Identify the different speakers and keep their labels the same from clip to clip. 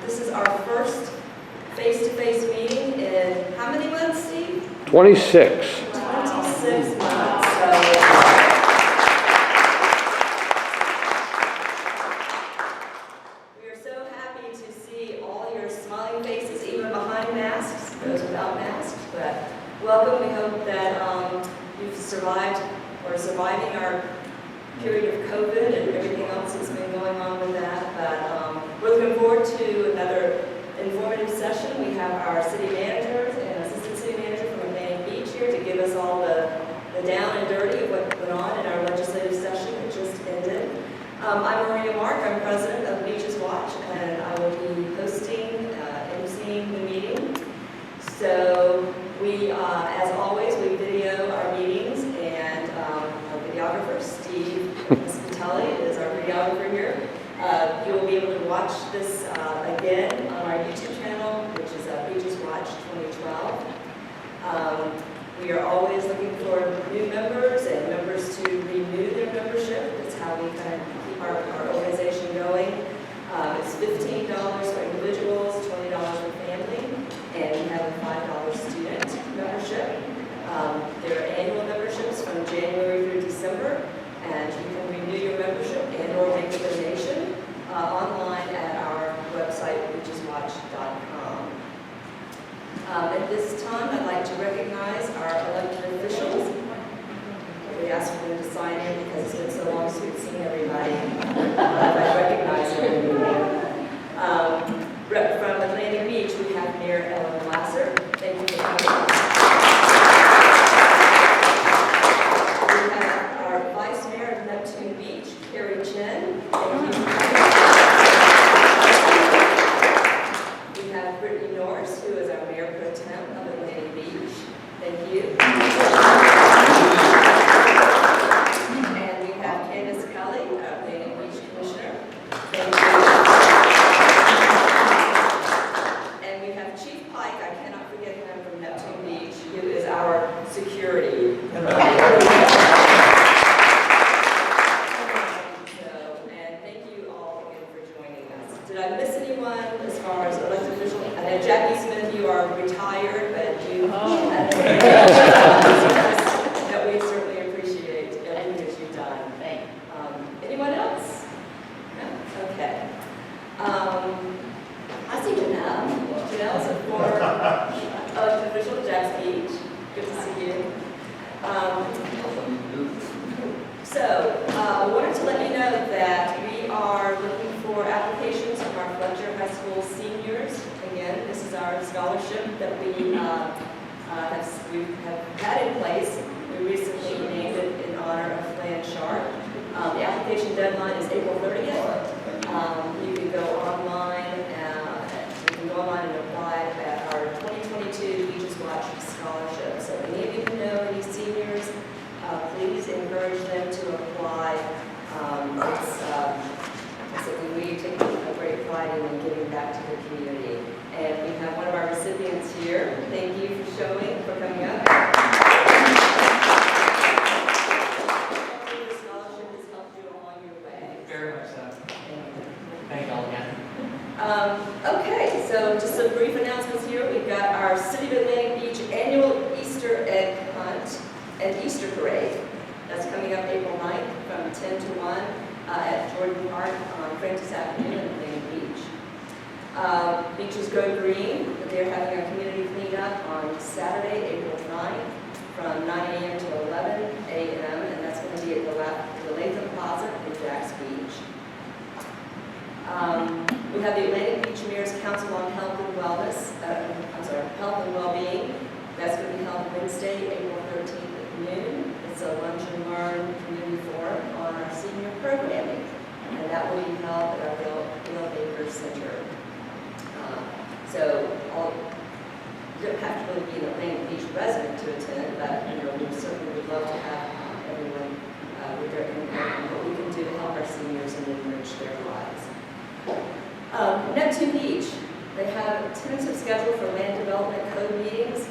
Speaker 1: This is our first face-to-face meeting in how many months, Steve?
Speaker 2: 26.
Speaker 1: 26 months. We are so happy to see all your smiling faces, even behind masks, those without masks. But welcome. We hope that you've survived or are surviving our period of COVID and everything else that's been going on with that. But we're looking forward to another informative session. We have our city managers and assistant city manager from Atlantic Beach here to give us all the down and dirty of what went on in our legislative session that just ended. I'm Maria Mark. I'm president of Beaches Watch, and I will be hosting, emceeing the meeting. So we, as always, we video our meetings, and our videographer, Steve Spitelli, is our videographer here. You will be able to watch this again on our YouTube channel, which is Beaches Watch 2012. We are always looking for new members and members to renew their membership. That's how we kind of keep our organization going. It's $15 for individuals, $20 for family, and we have a $5 student membership. There are annual memberships from January through December, and you can renew your membership and or make a donation online at our website, beacheswatch.com. At this time, I'd like to recognize our elected officials. We asked for them to sign in because it's been so long since we've seen everybody. I recognize everybody. From Atlantic Beach, we have Mayor Ellen Glasser. Thank you for coming. We have our Vice Mayor of Neptune Beach, Carrie Chen. Thank you. We have Brittany Norris, who is our Mayor Pro Tem of Atlantic Beach. Thank you. And we have Candace Kelly, our Atlantic Beach Commissioner. Thank you. And we have Chief Pike, I cannot forget him, from Neptune Beach, who is our security. And thank you all again for joining us. Did I miss anyone as far as elected officials? I know Jackie Smith, you are retired, but you that we certainly appreciate everything that you've done. Anyone else? No? Okay. I see Janelle. Janelle's a former elected official at Jack's Beach. Good to see you. I wanted to let you know that we are looking for applications from our Fletcher High School seniors. Again, this is our scholarship that we have had in place. We recently named it in honor of Flan Sharp. The application deadline is April 30th. You can go online and apply at our 2022 Beaches Watch Scholarship. So any of you who know any seniors, please encourage them to apply. We take a great pride in giving back to the community. And we have one of our recipients here. Thank you for coming up. Hopefully the scholarship has helped you along your way.
Speaker 3: Very much so. Thank you all again.
Speaker 1: Okay, so just some brief announcements here. We've got our City of Atlantic Beach annual Easter egg hunt and Easter parade. That's coming up April 9th from 10 to 1 at Jordan Park on Francis Avenue in Atlantic Beach. Beaches Go Green, they're having a community cleanup on Saturday, April 9th from 9 a.m. to 11 a.m. and that's going to be at the Latham Plaza in Jack's Beach. We have the Atlantic Beach Mayor's Council on Health and Wellness, Health and Wellbeing. That's going to be held Wednesday, April 13th at noon. It's a lunch and learn community forum on our senior programming, and that will be held at our Bill Baker Center. You don't have to really be an Atlantic Beach resident to attend, but we certainly would love to have everyone with their input on what we can do to help our seniors and enrich their lives. Neptune Beach, they have a tentative schedule for land development code meetings.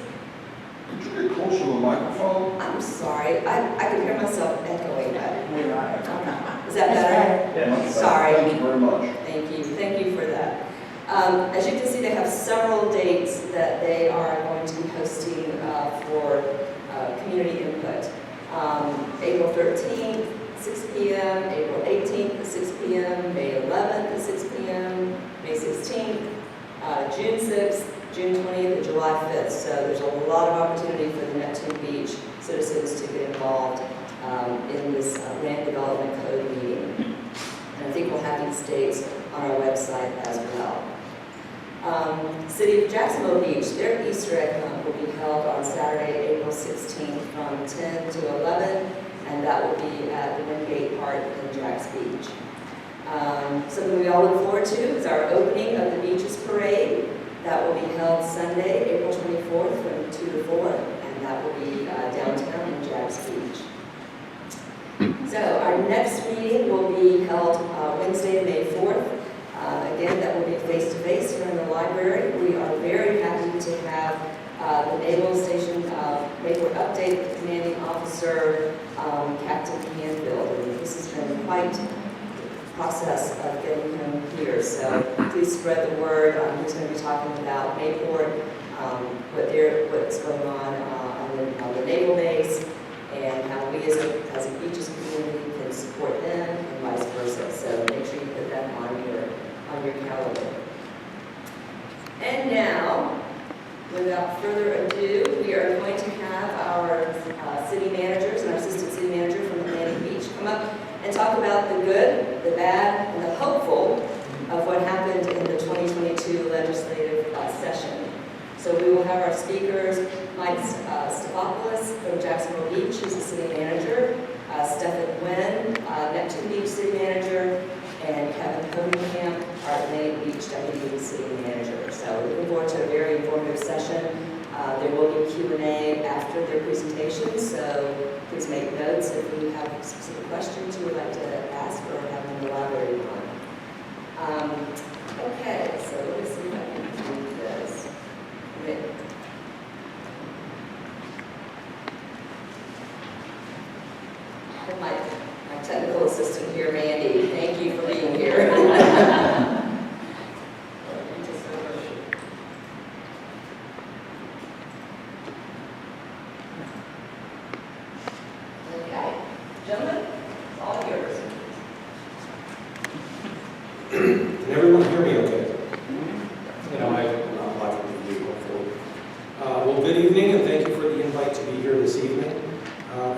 Speaker 4: Could you get closer to the microphone?
Speaker 1: I'm sorry, I could hear myself echoing that. Is that better?
Speaker 3: Yeah.
Speaker 1: Sorry.
Speaker 4: Thank you very much.
Speaker 1: Thank you for that. As you can see, they have several dates that they are going to be hosting for community input. April 13th, 6 p.m., April 18th at 6 p.m., May 11th at 6 p.m., May 16th, June 6th, June 20th, and July 5th. So there's a lot of opportunity for the Neptune Beach citizens to get involved in this land development code meeting. And I think we'll have these dates on our website as well. City of Jacksonville Beach, their Easter egg hunt will be held on Saturday, April 16th from 10 to 11, and that will be at the Wingate Park in Jacks Beach. Something we all look forward to is our opening of the Beaches Parade. That will be held Sunday, April 24th from 2 to 4, and that will be downtown in Jacks Beach. So our next meeting will be held Wednesday, May 4th. Again, that will be face-to-face here in the library. We are very happy to have the Naval Station Mayport Update Commanding Officer, Captain Canfield. And this has been quite the process of getting him here. So please spread the word. He's going to be talking about Mayport, what's going on the naval base, and how we as a beaches community can support them and vice versa. So make sure you put that on your calendar. And now, without further ado, we are going to have our city managers and our assistant city manager from Atlantic Beach come up and talk about the good, the bad, and the hopeful of what happened in the 2022 legislative session. So we will have our speakers, Mike Stefopoulos from Jacksonville Beach, who's the city manager, Stephen Nguyen, Neptune Beach city manager, and Kevin Cunningham, our Atlantic Beach deputy city manager. So we're looking forward to a very informative session. There will be Q&A after their presentations, so please make notes if you have specific questions you would like to ask or have them elaborate on. Okay, so let me see if I can do this. My technical assistant here, Mandy, thank you for being here. Okay, gentlemen, it's all yours.
Speaker 2: Can everyone hear me okay? You know, I'm not watching the video, hopefully. Well, good evening, and thank you for the invite to be here this evening.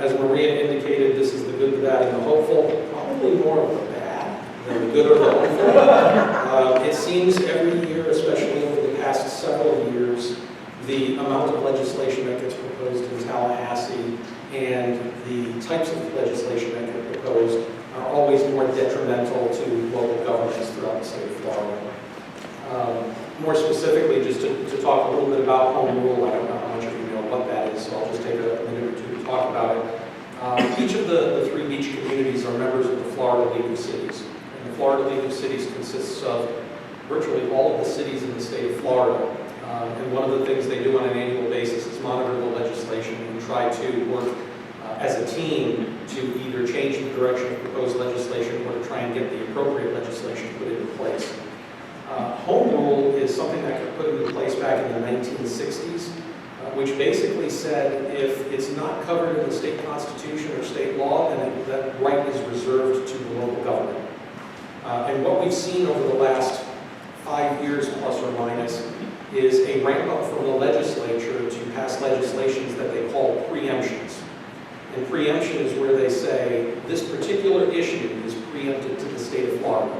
Speaker 2: As Maria indicated, this is the good, the bad, and the hopeful. Probably more of the bad than the good or the hopeful. It seems every year, especially over the past several years, the amount of legislation that gets proposed in Tallahassee and the types of legislation that get proposed are always more detrimental to local governments throughout the state of Florida. More specifically, just to talk a little bit about home rule, I don't know how much of you know what that is, so I'll just take a minute or two to talk about it. Each of the three beach communities are members of the Florida League of Cities. And the Florida League of Cities consists of virtually all of the cities in the state of Florida. And one of the things they do on an annual basis is monitor the legislation and try to work as a team to either change the direction of proposed legislation or to try and get the appropriate legislation put into place. Home rule is something that got put into place back in the 1960s, which basically said if it's not covered in the state constitution or state law, then that right is reserved to the local government. And what we've seen over the last 5 years, plus or minus, is a ramp up from the legislature to pass legislations that they call preemptions. And preemption is where they say this particular issue is preempted to the state of Florida.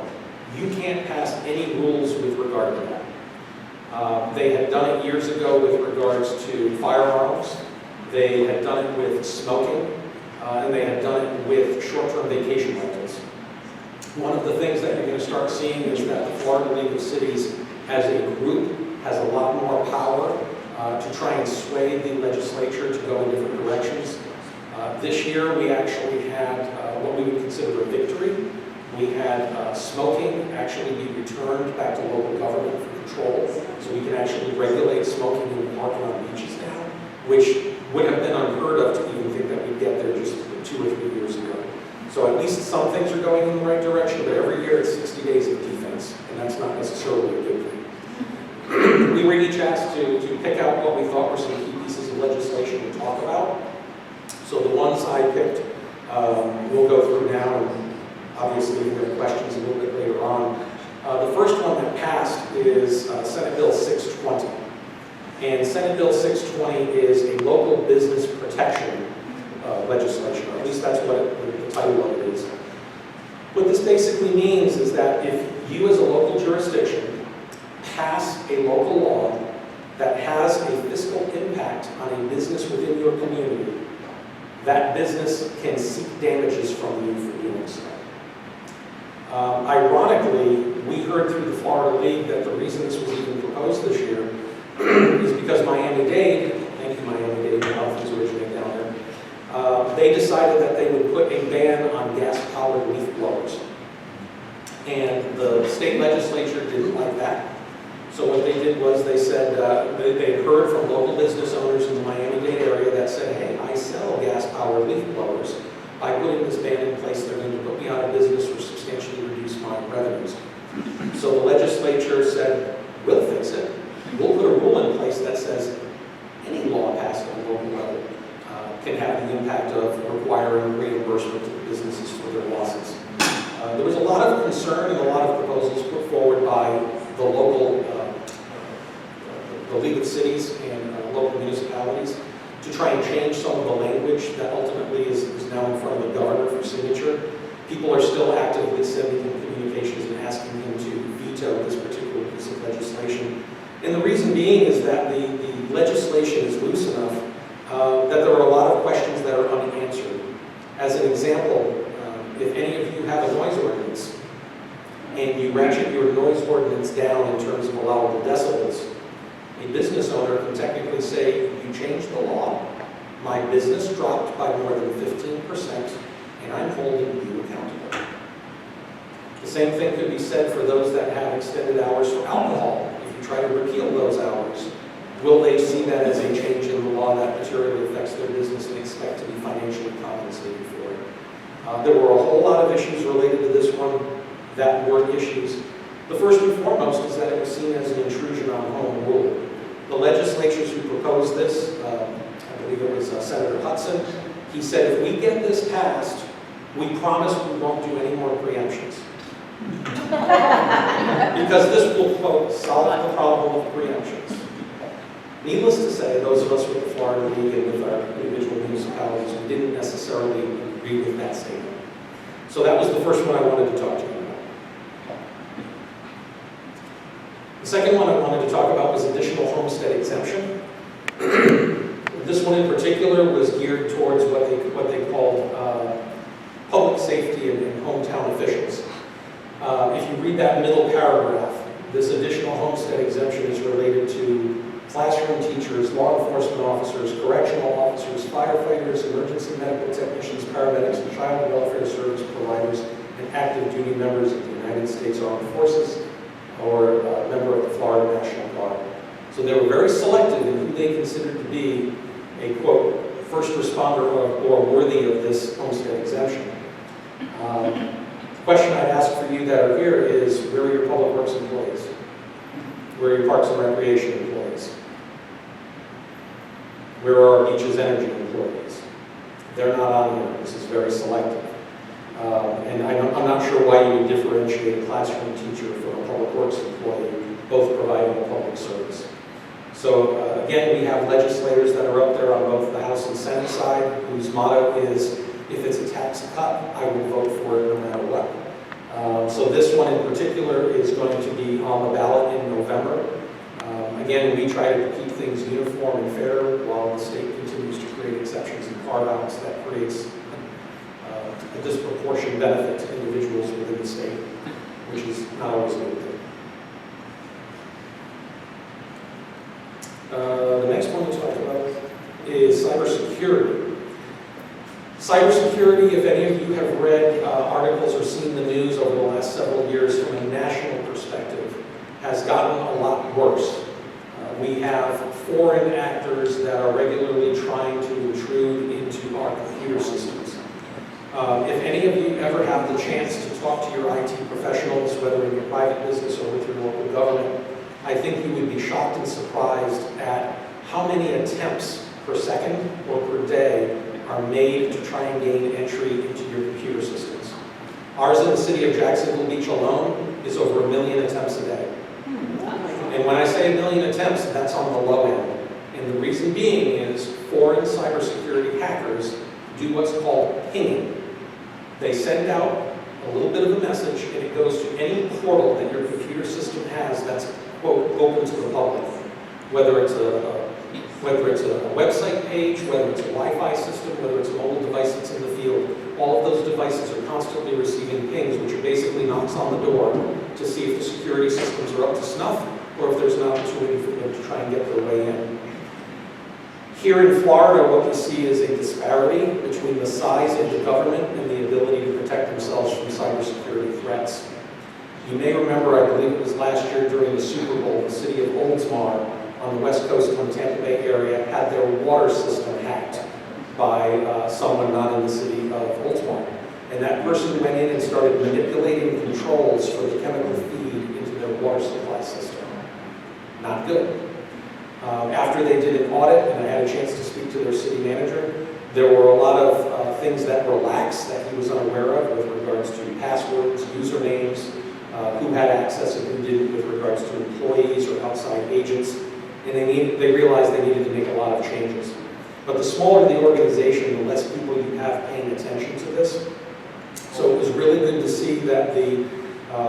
Speaker 2: You can't pass any rules with regard to that. They had done it years ago with regards to firearms. They had done it with smoking, and they had done it with short-term vacation rentals. One of the things that you're going to start seeing is that the Florida League of Cities as a group has a lot more power to try and sway the legislature to go in different directions. This year we actually had what we would consider a victory. We had smoking actually be returned back to local government for control, so we can actually regulate smoking in the parking on beaches now, which would have been unheard of to even think that we'd get there just 2 or 3 years ago. So at least some things are going in the right direction, but every year it's 60 days of defense, and that's not necessarily a good thing. were each asked to pick out what we thought were some key pieces of legislation to talk about. So the ones I picked, we'll go through now, and obviously if there are questions a little bit later on. The first one that passed is Senate Bill 620. And Senate Bill 620 is a local business protection legislation, or at least that's what the title of it is. What this basically means is that if you as a local jurisdiction pass a local law that has a fiscal impact on a business within your community, that business can seek damages from you for doing so. Ironically, we heard through the Florida League that the reason this was even proposed this year is because Miami-Dade, thank you Miami-Dade, the Dolphins originate down there, they decided that they would put a ban on gas-powered leaf blowers. And the state legislature didn't like that. So what they did was they said, they heard from local business owners in the Miami-Dade area that said, hey, I sell gas-powered leaf blowers. By putting this ban in place, they're going to put me out of business or substantially reduce my revenues. So the legislature said, we'll fix it. We'll put a rule in place that says any law passed at the local level can have the impact of requiring reimbursement to businesses for their losses. There was a lot of concern and a lot of proposals put forward by the local, the League of Cities and local municipalities to try and change some of the language that ultimately is now in front of the governor for signature. People are still actively sending him communications and asking him to veto this particular piece of legislation. And the reason being is that the legislation is loose enough that there are a lot of questions that are unanswered. As an example, if any of you have a noise ordinance and you ratchet your noise ordinance down in terms of allowable decibels, a business owner can technically say, you changed the law, my business dropped by more than 15%, and I'm holding you accountable. The same thing could be said for those that have extended hours for alcohol. If you try to repeal those hours, will they see that as a change in the law that materially affects their business and expect to be financially compensated for it? There were a whole lot of issues related to this one that were issues. The first and foremost is that it was seen as an intrusion on home rule. The legislatures who proposed this, I believe it was Senator Hudson, he said if we get this passed, we promise we won't do any more preemptions. Because this will, quote, solve the problem of preemptions. Needless to say, those of us with the Florida League and with our individual municipalities, we didn't necessarily agree with that statement. So that was the first one I wanted to talk to you about. The second one I wanted to talk about was additional homestead exemption. This one in particular was geared towards what they called public safety and hometown officials. If you read that middle paragraph, this additional homestead exemption is related to classroom teachers, law enforcement officers, correctional officers, firefighters, emergency medical technicians, paramedics, and child welfare service providers, and active duty members of the United States Armed Forces, or a member of the Florida National Guard. So they were very selective in who they considered to be a, quote, first responder or worthy of this homestead exemption. The question I'd ask for you that are here is, where are your public works employees? Where are your parks and recreation employees? Where are our beaches energy employees? They're not on here. This is very selective. And I'm not sure why you would differentiate a classroom teacher from a public works employee, both providing a public service. So again, we have legislators that are up there on both the House and Senate side, whose motto is, if it's a tax cut, I will vote for it no matter what. So this one in particular is going to be on the ballot in November. Again, we try to keep things uniform and fair while the state continues to create exceptions and carve-outs that creates a disproportionate benefit to individuals within the state, which is not always a good thing. The next one we'll talk about is cybersecurity. Cybersecurity, if any of you have read articles or seen the news over the last several years from a national perspective, has gotten a lot worse. We have foreign actors that are regularly trying to intrude into our computer systems. If any of you ever have the chance to talk to your IT professionals, whether in your private business or with your local government, I think you would be shocked and surprised at how many attempts per second or per day are made to try and gain entry into your computer systems. Ours in the city of Jacksonville Beach alone is over 1 million attempts a day. And when I say 1 million attempts, that's on the low end. And the reason being is foreign cybersecurity hackers do what's called pinging. They send out a little bit of a message, and it goes to any portal that your computer system has that's, quote, open to the public. Whether it's a website page, whether it's a Wi-Fi system, whether it's a mobile device that's in the field, all of those devices are constantly receiving pings, which are basically knocks on the door to see if the security systems are up to snuff, or if there's an opportunity for them to try and get their way in. Here in Florida, what we see is a disparity between the size of the government and the ability to protect themselves from cybersecurity threats. You may remember, I believe it was last year during the Super Bowl, the city of Oldsmar on the west coast of the Tampa Bay area had their water system hacked by someone not in the city of Oldsmar. And that person went in and started manipulating controls for the chemical feed into their water supply system. Not good. After they did an audit, and I had a chance to speak to their city manager, there were a lot of things that were lax that he was unaware of with regards to passwords, usernames, who had access and who didn't with regards to employees or outside agents. And they realized they needed to make a lot of changes. But the smaller the organization, the less people you have paying attention to this. So it was really good to see that the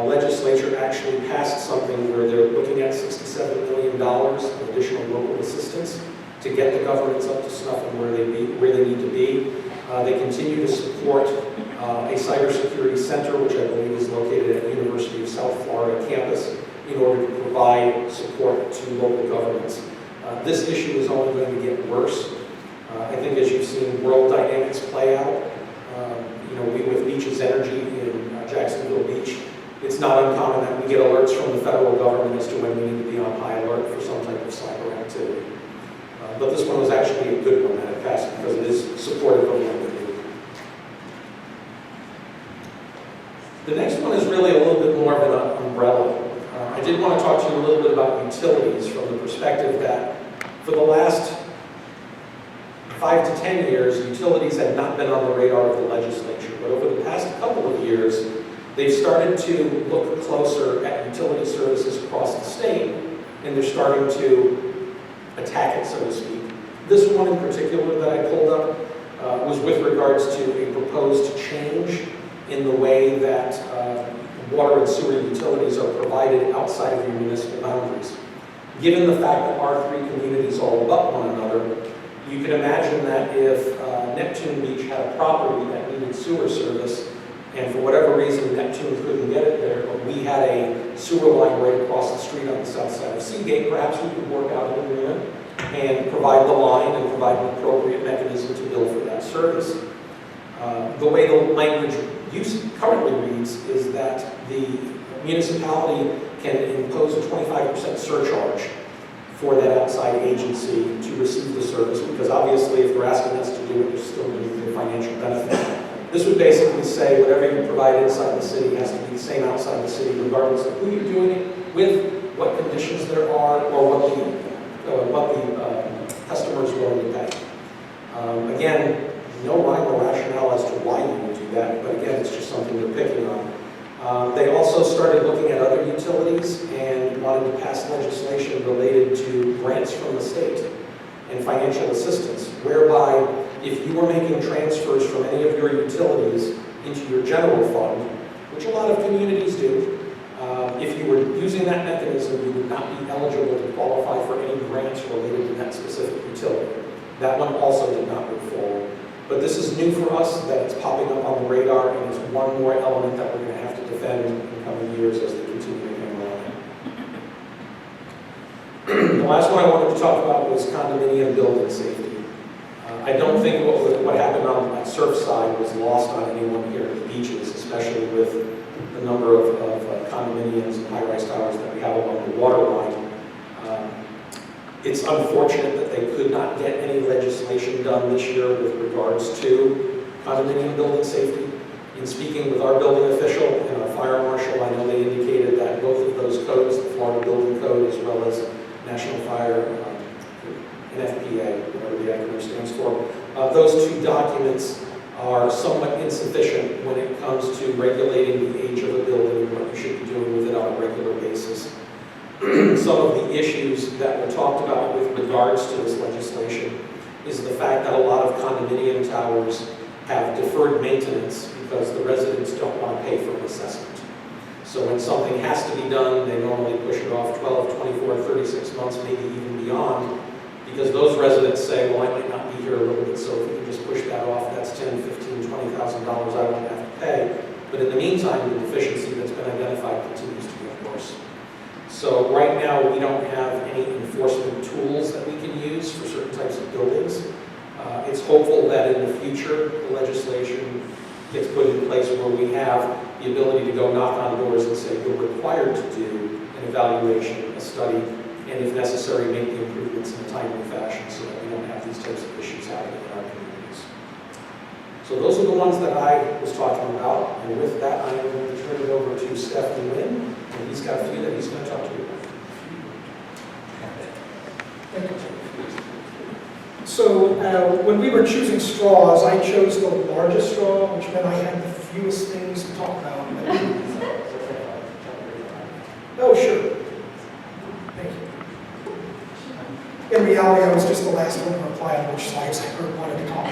Speaker 2: legislature actually passed something where they're looking at $67 million of additional local assistance to get the governments up to snuff and where they need to be. They continue to support a cybersecurity center, which I believe is located at the University of South Florida campus, in order to provide support to local governments. This issue is only going to get worse. I think as you've seen world dynamics play out, we with Beaches Energy in Jacksonville Beach, it's not uncommon that we get alerts from the federal government as to when we need to be on high alert for some type of cyber activity. But this one was actually a good one that it passed because it is supportive of what we do. The next one is really a little bit more of an umbrella. I did want to talk to you a little bit about utilities from the perspective that for the last 5 to 10 years, utilities had not been on the radar of the legislature. But over the past couple of years, they've started to look closer at utility services across the state, and they're starting to attack it, so to speak. This one in particular that I pulled up was with regards to a proposed change in the way that water and sewer utilities are provided outside of your municipal boundaries. Given the fact that our 3 communities all abut one another, you can imagine that if Neptune Beach had a property that needed sewer service, and for whatever reason Neptune couldn't get it there, but we had a sewer line right across the street on the south side of Seagate, perhaps we could work out an agreement and provide the line and provide an appropriate mechanism to bill for that service. The way the language currently reads is that the municipality can impose a 25% surcharge for that outside agency to receive the service, because obviously if they're asking us to do it, they're still going to get financial benefit. This would basically say whatever you provide inside the city has to be the same outside the city, regardless of who you're doing it with, what conditions there are, or what the customer is willing to pay. Again, no rhyme or rationale as to why you would do that, but again, it's just something they're picking on. They also started looking at other utilities and wanted to pass legislation related to grants from the state and financial assistance, whereby if you were making transfers from any of your utilities into your general fund, which a lot of communities do, if you were using that mechanism, you would not be eligible to qualify for any grants related to that specific utility. That one also did not move forward. But this is new for us, that it's popping up on the radar, and it's one more element that we're going to have to defend in the coming years as they continue to hammer on it. The last one I wanted to talk about was condominium building safety. I don't think what happened on that Surfside was lost on anyone here at the beaches, especially with the number of condominiums and high-rise towers that we have along the water line. It's unfortunate that they could not get any legislation done this year with regards to condominium building safety. In speaking with our building official and our fire marshal, I know they indicated that both of those codes, the Florida Building Code as National Fire, NFPA, whatever the acronym stands for. Those two documents are somewhat insufficient when it comes to regulating the age of a building and what you should be doing with it on a regular basis. Some of the issues that were talked about with regards to this legislation is the fact that a lot of condominium towers have deferred maintenance because the residents don't want to pay for an assessment. So when something has to be done, they normally push it off 12, 24, 36 months, maybe even beyond, because those residents say, well, I might not be here a little bit, so if we can just push that off, that's $10,000, $15,000, $20,000 I won't have to pay. But in the meantime, the deficiency that's been identified continues to get worse. So right now, we don't have any enforcement tools that we can use for certain types of buildings. It's hopeful that in the future, the legislation gets put in place where we have the ability to go knock on doors and say, you're required to do an evaluation, a study, and if necessary, make the improvements in a timely fashion so that we don't have these types of issues happening in our communities. So those are the ones that I was talking about, and with that, I am going to turn it over to Stephanie Lynn, and he's got a few that he's going to talk to you about.
Speaker 5: Thank you. So when we were choosing straws, I chose the largest straw, which meant I had the fewest things to talk about. Oh, sure. Thank you. In reality, I was just the last one to reply on which slides I wanted to talk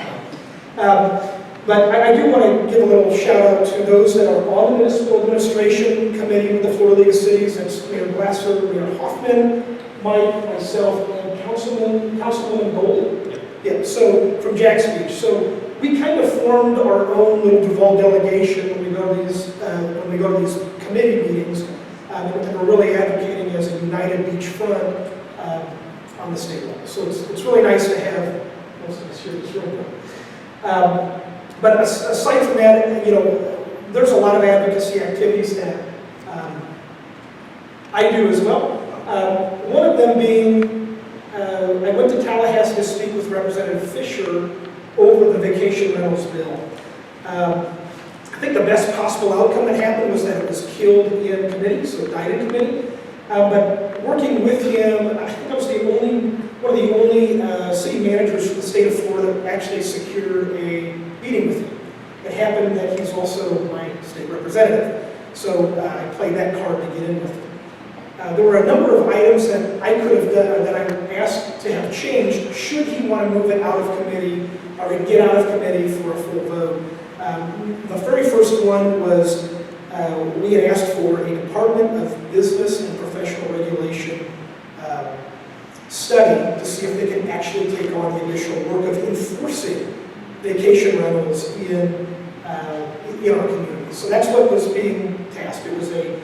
Speaker 5: about. But I do want to give a little shout out to those that are on the Municipal Administration Committee with the Florida League of Cities. That's Mayor Glasser, Mayor Hoffman, Mike, myself, and Councilwoman Gold. Yeah, so from Jack's Beach. So we kind of formed our own little Duval delegation when we go to these committee meetings, and we're really advocating as a united beachfront on the state level. So it's really nice to have most of us here this room. But aside from that, there's a lot of advocacy activities that I do as well. One of them being, I went to Tallahassee to speak with Representative Fisher over the vacation rentals bill. I think the best possible outcome that happened was that it was killed in committee, so it died in committee. But working with him, I think I was one of the only city managers from the state of Florida that actually secured a meeting with him. It happened that he's also my state representative, so I played that card to get in with him. There were a number of items that I could have done, that I asked to have changed should he want to move it out of committee or get out of committee for a full vote. The very first one was we had asked for a Department of Business and Professional Regulation study to see if they can actually take on the initial work of enforcing vacation rentals in our community. So that's what was being tasked. It was a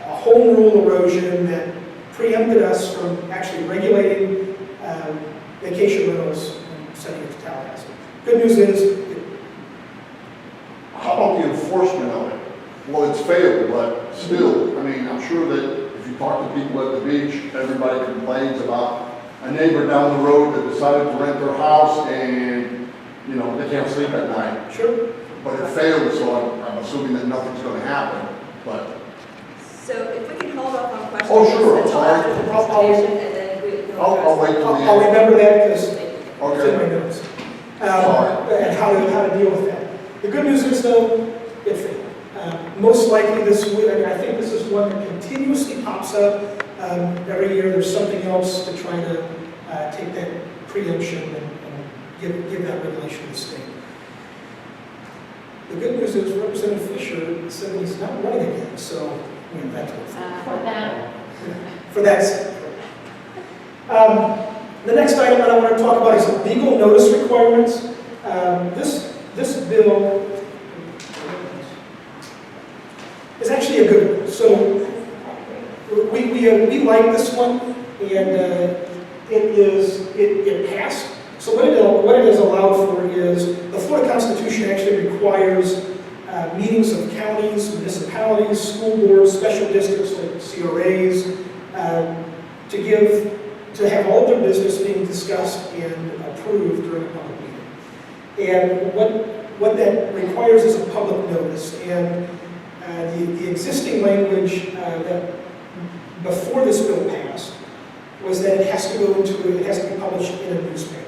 Speaker 5: home rule erosion that preempted us from actually regulating vacation rentals and sending it to Tallahassee. Good news is,
Speaker 4: How about the enforcement of it? Well, it's failed, but still, I mean, I'm sure that if you talk to people at the beach, everybody complains about a neighbor down the road that decided to rent their house and, they can't sleep at night.
Speaker 5: sure.
Speaker 4: But it failed, so I'm assuming that nothing's going to happen, but.
Speaker 1: So if we can hold off on questions.
Speaker 4: Oh, sure,
Speaker 1: until
Speaker 4: sorry.
Speaker 1: after the presentation, and then we.
Speaker 4: I'll wait till the
Speaker 5: I'll
Speaker 4: end.
Speaker 5: remember that because it's in my
Speaker 4: Okay.
Speaker 5: notes.
Speaker 4: Sorry.
Speaker 5: And how to deal with that. The good news is, though, it failed. Most likely I think this is one that continuously pops up. Every year there's something else to try to take that preemption and give that regulation to the state. The good news is Representative Fisher said he's not running again, so that's for that sake. The next item that I want to talk about is legal notice requirements. This bill is actually a good one. So we like this one, and it passed. So what it is allowed for is the Florida Constitution actually requires meetings of counties, municipalities, school boards, special districts like CRAs to have all of their business being discussed and approved during a public meeting. And what that requires is a public notice. And the existing language that before this bill passed was that it has to be published in a newspaper.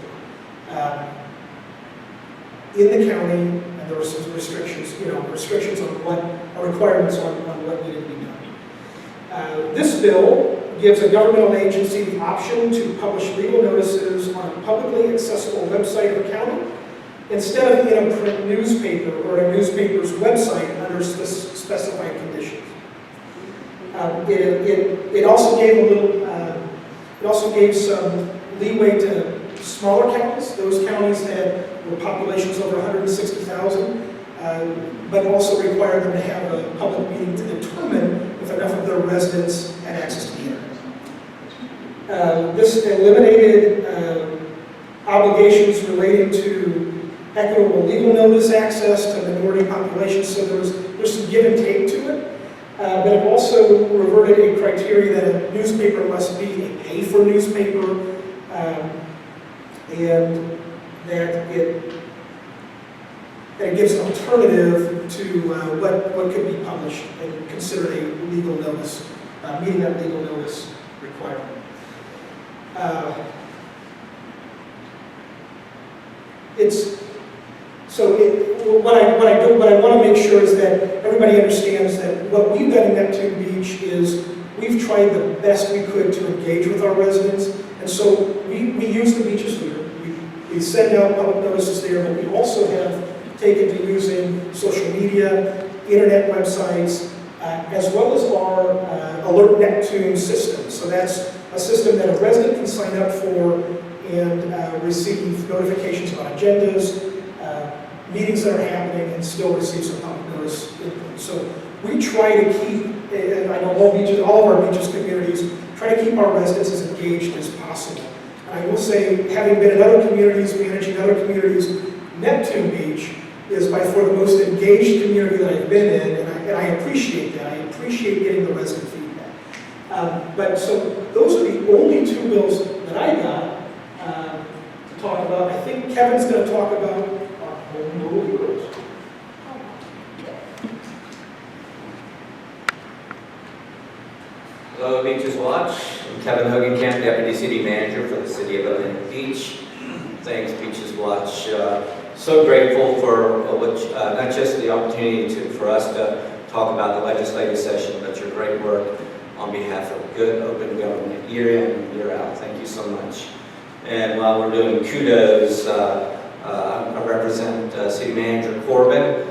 Speaker 5: In the county, and there were some restrictions, restrictions on what, or requirements on what needed to be done. This bill gives a governmental agency the option to publish legal notices on a publicly accessible website of a county instead of in a print newspaper or a newspaper's website under specified conditions. It also gave it also gave some leeway to smaller counties, those counties that were populations over 160,000, but also required them to have a public meeting to determine if enough of their residents had access to the internet. This eliminated obligations relating to equitable legal notice access to minority populations, so there's some give and take to it. But it also reverted a criteria that a newspaper must be a pay-for newspaper, and that it gives an alternative to what could be published and considered a legal notice, meeting that legal notice requirement. What I want to make sure is that everybody understands that what we've done in Neptune Beach is we've tried the best we could to engage with our residents, and so we use the beaches here. We send out public notices there, but we also have taken to using social media, internet websites, as well as our Alert Neptune system. So that's a system that a resident can sign up for and receive notifications about agendas, meetings that are happening, and still receive some public notice input. So we try to keep, and I know all of our beaches communities, try to keep our residents as engaged as possible. And I will say, having been in other communities, managing other communities, Neptune Beach is by far the most engaged community that I've been in, and I appreciate that. I appreciate getting the resident feedback. So those are the only two bills that I got to talk about. I think Kevin's going to talk about our home rule heroes.
Speaker 6: Hello, Beaches Watch. I'm Kevin Hogenkamp, Deputy City Manager for the City of Atlantic Beach. Thanks, Beaches Watch. So grateful for not just the opportunity for us to talk about the legislative session, but your great work on behalf of good open government year in and year out. Thank you so much. And while we're doing kudos, I represent City Manager Corbin,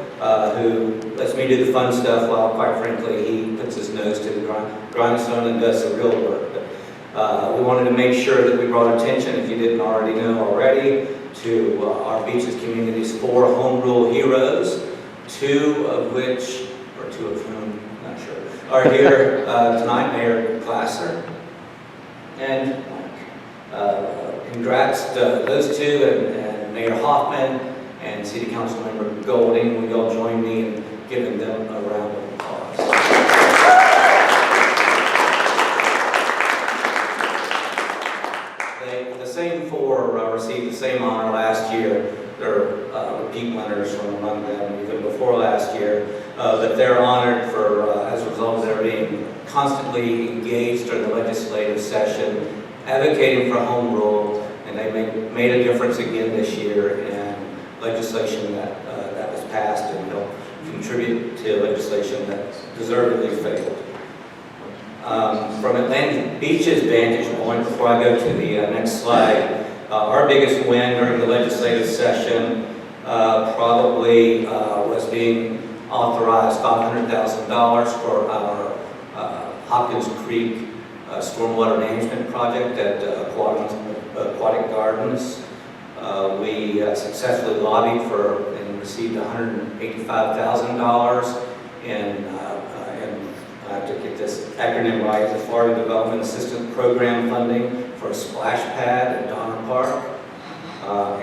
Speaker 6: who lets me do the fun stuff while, quite frankly, he puts his nose to the grindstone and does the real work. But we wanted to make sure that we brought attention, if you didn't already know already, to our beaches community's 4 home rule heroes, 2 of whom, I'm not sure, are here tonight, Mayor Glasser and Mike. Congrats to those 2 and Mayor Hoffman and City Council Member Golding. Will you all join me in giving them a round of applause? The same 4 received the same honor last year. There are repeat winners from among them even before last year, but they're honored for, as a result of their being constantly engaged during the legislative session, advocating for home rule, and they made a difference again this year in legislation that was passed and helped contribute to legislation that deservedly failed. From Atlantic Beach's vantage point, before I go to the next slide, our biggest win during the legislative session probably was being authorized $500,000 for our Hopkins Creek stormwater management project at Aquatic Gardens. We successfully lobbied for and received $185,000 in I have to get this acronym right, the Florida Development Assistance Program funding for a splash pad at Donner Park.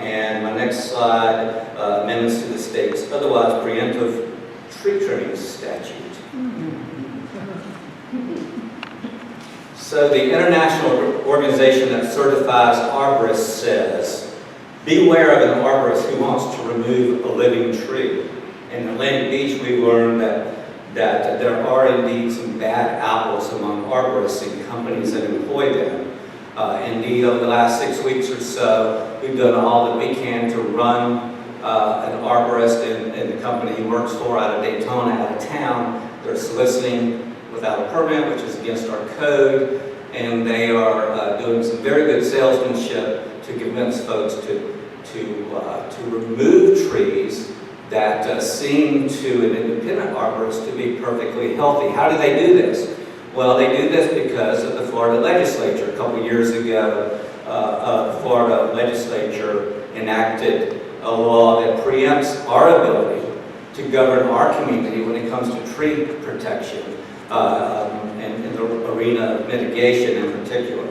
Speaker 6: And my next slide, amendments to the state's otherwise preemptive tree trimming statute. So the international organization that certifies arborists says, beware of an arborist who wants to remove a living tree. In Atlantic Beach, we learned that there are indeed some bad apples among arborists and companies that employ them. Indeed, over the last 6 weeks or so, we've done all that we can to run an arborist in the company he works for out of Daytona, out of town. They're soliciting without a permit, which is against our code, and they are doing some very good salesmanship to convince folks to remove trees that seem to an independent arborist to be perfectly healthy. How do they do this? Well, they do this because of the Florida legislature. A couple years ago, the Florida legislature enacted a law that preempts our ability to govern our community when it comes to tree protection and in the arena of mitigation in particular.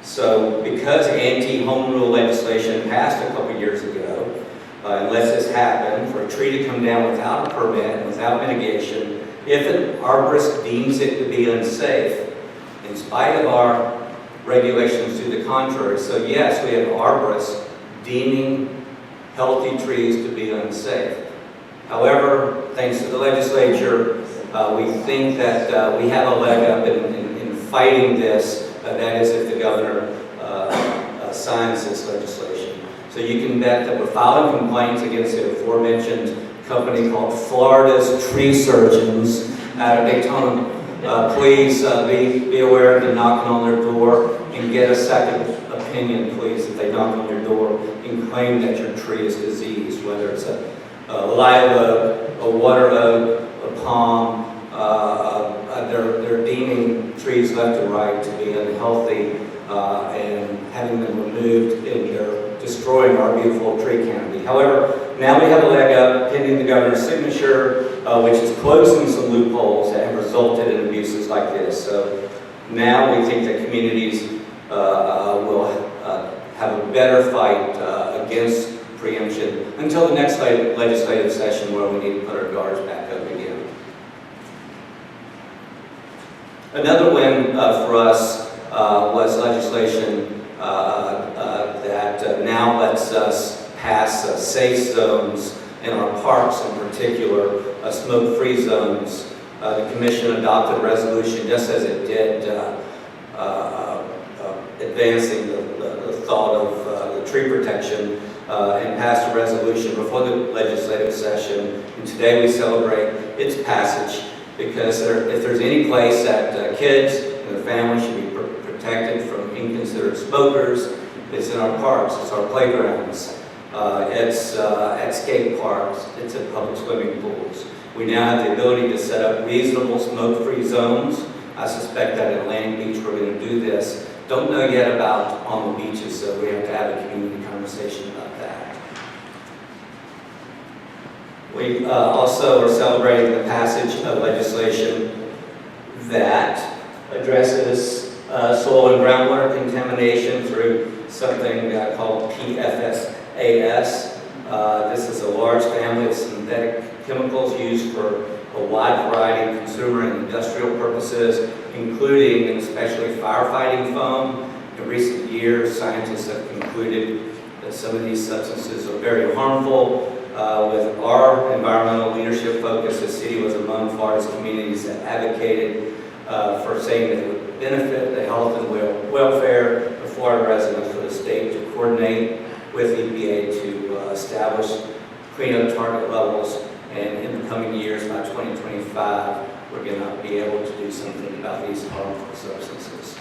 Speaker 6: So because anti-home rule legislation passed a couple years ago, unless this happened, for a tree to come down without a permit and without mitigation, if an arborist deems it to be unsafe, in spite of our regulations to the contrary. So yes, we have arborists deeming healthy trees to be unsafe. However, thanks to the legislature, we think that we have a leg up in fighting this, that is if the governor signs this legislation. So you can bet that we're filing complaints against the aforementioned company called Florida's Tree Surgeons out of Daytona. Please be aware of them knocking on their door and get a second opinion, please, if they knock on your door and claim that your tree is diseased, whether it's a live oak, a water oak, a palm. They're deeming trees left and right to be unhealthy and having them removed, and they're destroying our beautiful tree canopy. However, now we have a leg up pending the governor's signature, which is closing some loopholes that have resulted in abuses like this. So now we think that communities will have a better fight against preemption until the next legislative session where we need to put our guards back up again. Another win for us was legislation that now lets us pass safe zones in our parks, in particular, smoke-free zones. The commission adopted a resolution, just as it did, advancing the thought of the tree protection, and passed a resolution before the legislative session. And today we celebrate its passage because if there's any place that kids and their families should be protected from inconsiderate smokers, it's in our parks, it's our playgrounds, it's at skate parks, it's at public swimming pools. We now have the ability to set up reasonable smoke-free zones. I suspect that at Atlantic Beach we're going to do this. Don't know yet about on the beaches, so we have to have a community conversation about that. We also are celebrating the passage of legislation that addresses soil and groundwater contamination through something called PFAS. This is a large family of synthetic chemicals used for a wide variety of consumer and industrial purposes, including and especially firefighting foam. In recent years, scientists have concluded that some of these substances are very harmful. With our environmental leadership focus, the city was among Florida's communities that advocated for saying that it would benefit the health and welfare of Florida residents for the state to coordinate with EPA to establish cleanup target levels. And in the coming years, by 2025, we're going to be able to do something about these harmful substances.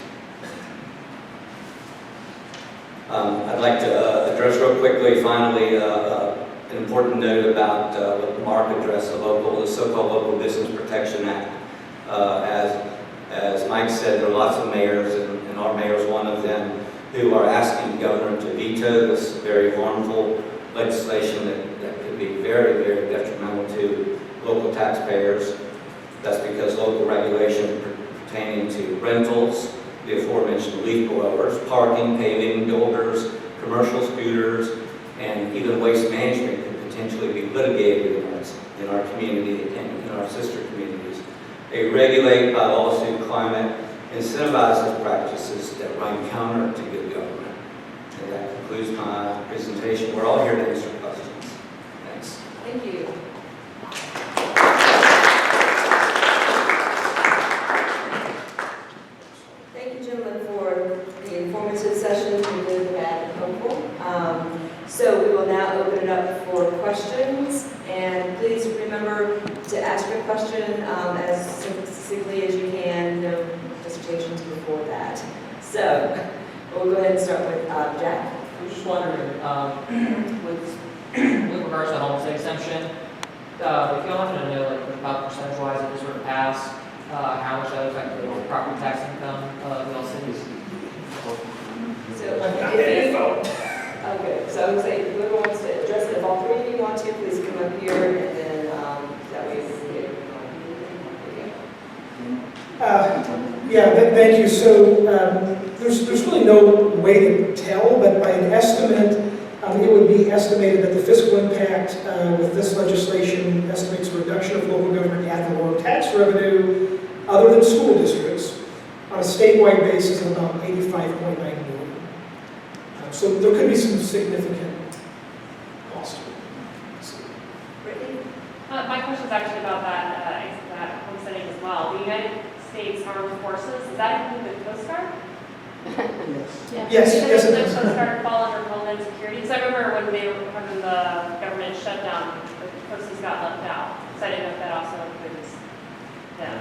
Speaker 6: I'd like to address real quickly, finally, an important note about what Mark addressed, the so-called Local Business Protection Act. As Mike said, there are lots of mayors, and our mayor is one of them, who are asking the governor to veto this very harmful legislation that could be very, very detrimental to local taxpayers. That's because local regulation pertaining to rentals, the aforementioned leaf blowers, parking, paving, builders, commercial scooters, and even waste management could potentially be litigated in our community and in our sister communities. A regulate by lawsuit climate incentivizes practices that run counter to good government. And that concludes my presentation. We're all here to answer questions. Thanks.
Speaker 1: Thank you. Thank you, gentlemen, for the informative your question as succinctly as you can, no dissertations before that. So, we'll go ahead and start with Jack.
Speaker 3: I was just wondering, with regards to the homestead exemption, if y'all happen to know, like, about percentage-wise, if this were to pass, how much that would affect the property tax income of y'all cities?
Speaker 1: So,
Speaker 5: Not
Speaker 1: if
Speaker 5: that
Speaker 1: you,
Speaker 5: info.
Speaker 1: okay, so I would say whoever wants to address it, if all three of you want to, please come up here and then that way we can get
Speaker 5: Thank you. So there's really no way to tell, but by an estimate, it would be estimated that the fiscal impact with this legislation estimates a reduction of local government ad valorem tax revenue other than school districts on a statewide basis of about $85.9 million. So there could be some significant cost.
Speaker 1: Brittany?
Speaker 7: My question is actually about that homesteading as well. The United States Armed Forces, does that include the Coast Guard?
Speaker 5: Yes,
Speaker 7: Because
Speaker 5: it
Speaker 7: the
Speaker 5: does.
Speaker 7: Coast Guard fall under Homeland Security? Because I remember when the government shut down, the coasties got left out. So I didn't know if that also includes them.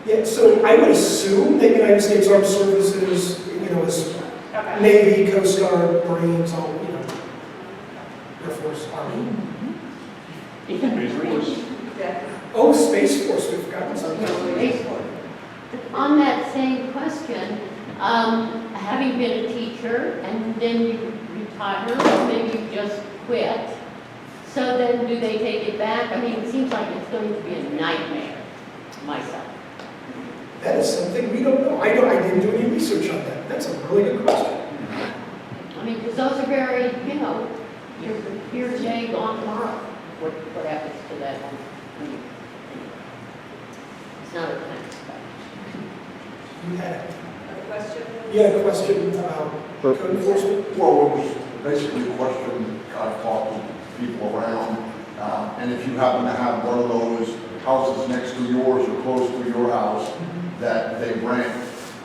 Speaker 5: Yeah, so I would assume that United States Armed Services, is
Speaker 7: Okay.
Speaker 5: Navy, Coast Guard, Marines, all, Air Force, Army.
Speaker 1: Yeah.
Speaker 5: Oh, Space Force, we've forgotten something.
Speaker 8: On that same question, having been a teacher and then you retire, or maybe you just quit, so then do they take it back? I mean, it seems like it's going to be a nightmare, myself.
Speaker 5: That is something we don't know. I didn't do any research on that. That's a really good question.
Speaker 8: I mean, because those are very, you're here today, gone tomorrow. What happens to that one? I mean, it's not a tax cut.
Speaker 5: You had
Speaker 1: Other question?
Speaker 5: a question about code enforcement?
Speaker 4: Well, it was basically a question I've talked to people around, and if you happen to have one of those houses next to yours or close to your house that they rent,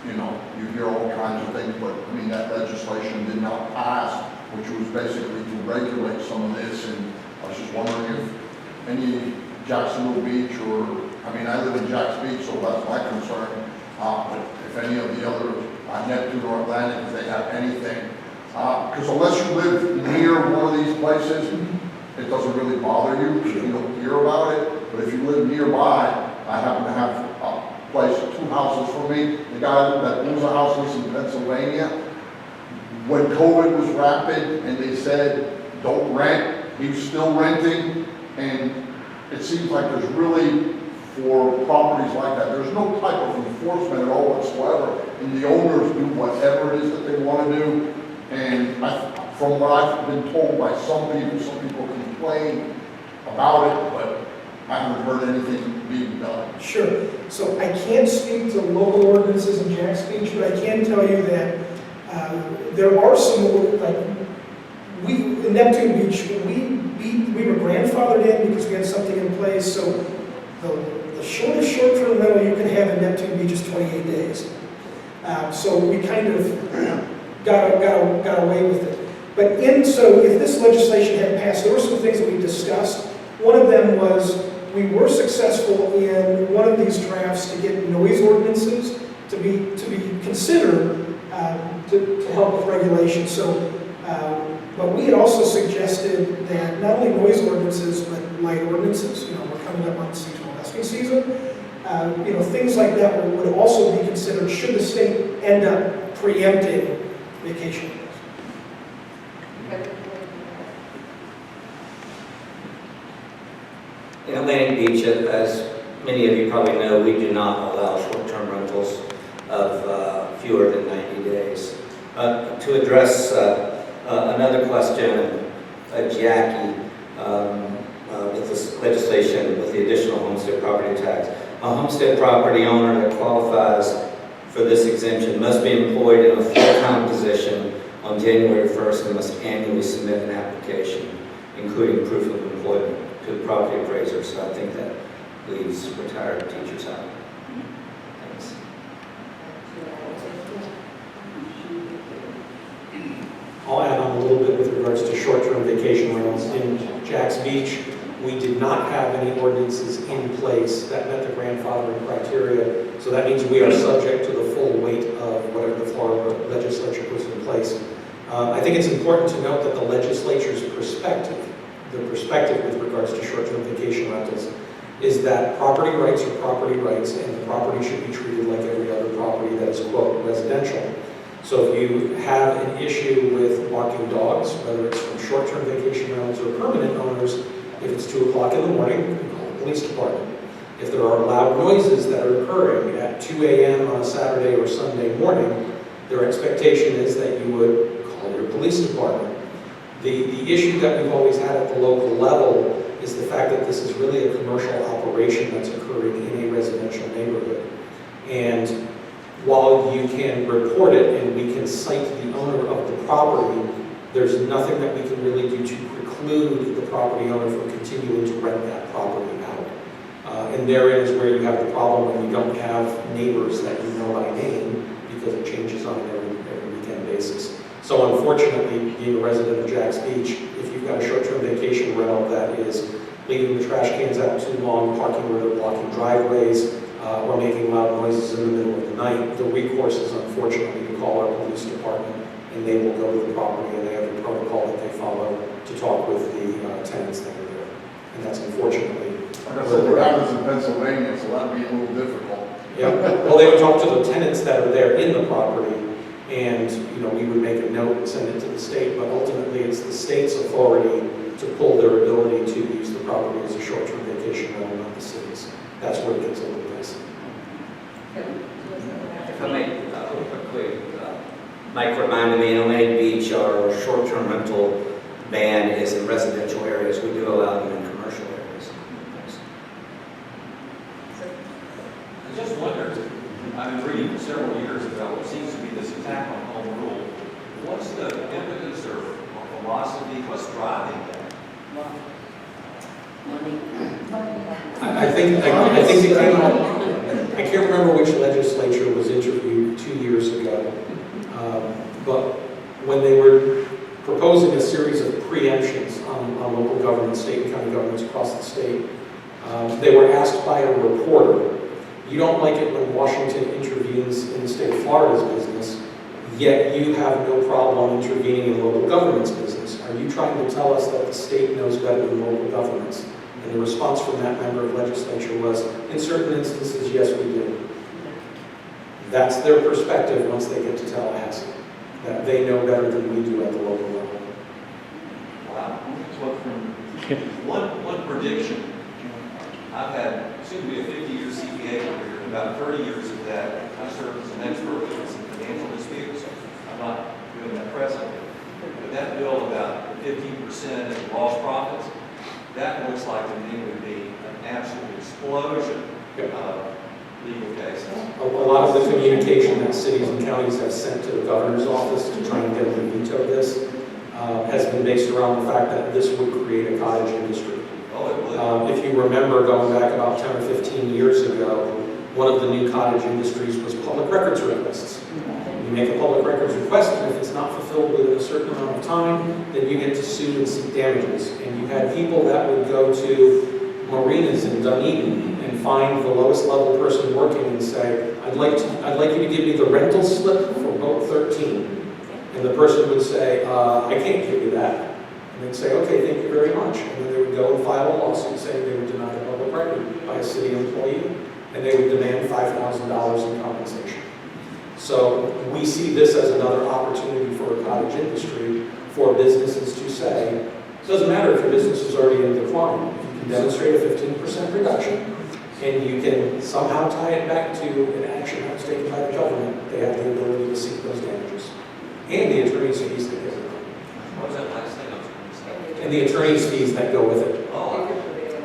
Speaker 4: you hear all kinds of things, but I mean, that legislation did not pass, which was basically to regulate some of this, and I was just wondering if any Jacksonville Beach I live in Jacks Beach, so that's my concern, but if any of the other Neptune or Atlantic, if they have anything, because unless you live near one of these places, it doesn't really bother you, because you don't hear about it, but if you live nearby, I happen to have a place, 2 houses from me, the guy that owns a house lives in Pennsylvania. When COVID was rapid and they said, don't rent, he's still renting, and it seems like there's really, for properties like that, there's no type of enforcement at all whatsoever, and the owners do whatever it is that they want to do, and from what I've been told by some people complain about it, but I haven't heard anything being done.
Speaker 5: Sure. So I can't speak to local ordinances in Jack's Beach, but I can tell you that there are some, in Neptune Beach, we were grandfathered in because we had something in place, so the shortest short-term rental you can have in Neptune Beach is 28 days. So we kind of got away with it. But so if this legislation had passed, there were some things that we discussed. One of them was we were successful in one of these drafts to get noise ordinances to be considered to help with regulation. So, but we had also suggested that not only noise ordinances but light ordinances. We're coming up on seasonal nesting season. Things like that would also be considered should the state end up preempting vacation rentals.
Speaker 6: In Atlantic Beach, as many of you probably know, we do not allow short-term rentals of fewer than 90 days. To address another question, Jackie, with this legislation, with the additional homestead property tax, a homestead property owner that qualifies for this exemption must be employed in a full-time position on January 1st and must annually submit an application, including proof of employment, to the property appraiser. So I think that leaves retired teachers out. Thanks.
Speaker 2: I'll add on a little bit with regards to short-term vacation rentals in Jack's Beach. we did not have any ordinances in place that met the grandfathering criteria. So that means we are subject to the full weight of whatever the Florida legislature puts in place. I think it's important to note that the legislature's perspective, the perspective with regards to short-term vacation rentals, is that property rights are property rights, and the property should be treated like every other property that is, quote, residential. So if you have an issue with walking dogs, whether it's from short-term vacation rentals or permanent owners, if it's 2 o'clock in the morning, you call the police department. If there are loud noises that are occurring at 2 a.m. on a Saturday or Sunday morning, their expectation is that you would call your police department. The issue that we've always had at the local level is the fact that this is really a commercial operation that's occurring in a residential neighborhood. And while you can report it and we can cite the owner of the property, there's nothing that we can really do to preclude the property owner from continuing to rent that property out. And therein is where you have the problem when you don't have neighbors that you know by name, because it changes on an every weekend basis. So unfortunately, being a resident of Jack's Beach, if you've got a short-term vacation rental that is leaving the trash cans out too long, parking where they're blocking driveways, or making loud noises in the middle of the night, the recourse is unfortunately to call our police department, and they will go to the property, and they have a protocol that they follow to talk with the tenants that are there. And that's unfortunately.
Speaker 4: Like I said, what happens in Pennsylvania, so that'd be a little difficult.
Speaker 2: Yeah, well, they would talk to the tenants that are there in the property, and, you know, we would make a note and send it to the state, but ultimately it's the state's authority to pull their ability to use the property as a short-term vacation rental, not the city's. That's where it gets a little dicey.
Speaker 6: If I may, quickly, Mike reminded me, in Atlantic Beach, our short-term rental ban is in residential areas. We do allow them in commercial areas. Thanks.
Speaker 9: I just wondered, I've been reading for several years about what seems to be this attack on home rule. What's the impetus or philosophy, what's driving that?
Speaker 2: I think it came out, I can't remember which legislature was interviewed 2 years ago, but when they were proposing a series of preemptions on local governments, state and county governments across the state, they were asked by a reporter, you don't like it when Washington intervenes in the state of Florida's business, yet you have no problem intervening in local government's business. Are you trying to tell us that the state knows better than local governments? And the response from that member of legislature was, in certain instances, yes, we do. That's their perspective once they get to Tallahassee, that they know better than we do at the local level.
Speaker 9: Wow. One prediction. I've had, soon to be a 50-year CPA career, about 30 years of that, I served as an expert witness in financial disputes. I'm not doing that presently. But that bill about 15% of lost profits, that looks like to me would be an absolute explosion of legal cases.
Speaker 2: A lot of the communication that cities and counties have sent to the governor's office to try and get them to veto this has been based around the fact that this would create a cottage industry.
Speaker 9: Oh, it would.
Speaker 2: If you remember going back about 10 or 15 years ago, one of the new cottage industries was public records requests. You make a public records request, and if it's not fulfilled within a certain amount of time, then you get to sue and seek damages. And you had people that would go to marinas in Dunedin and find the lowest level person working and say, I'd like you to give me the rental slip for boat 13. And the person would say, I can't give you that. And they'd say, okay, thank you very much. And then they would go and file a lawsuit saying they were denied a public record by a city employee, and they would demand $5,000 in compensation. So we see this as another opportunity for a cottage industry for businesses to say, it doesn't matter if your business is already in decline. If you can demonstrate a 15% reduction, and you can somehow tie it back to an action that was taken by the government, they have the ability to seek those damages. And the attorney's fees that go with it.
Speaker 9: What was that last thing I was going to say?
Speaker 2: And the attorney's fees that go with it.
Speaker 9: Oh,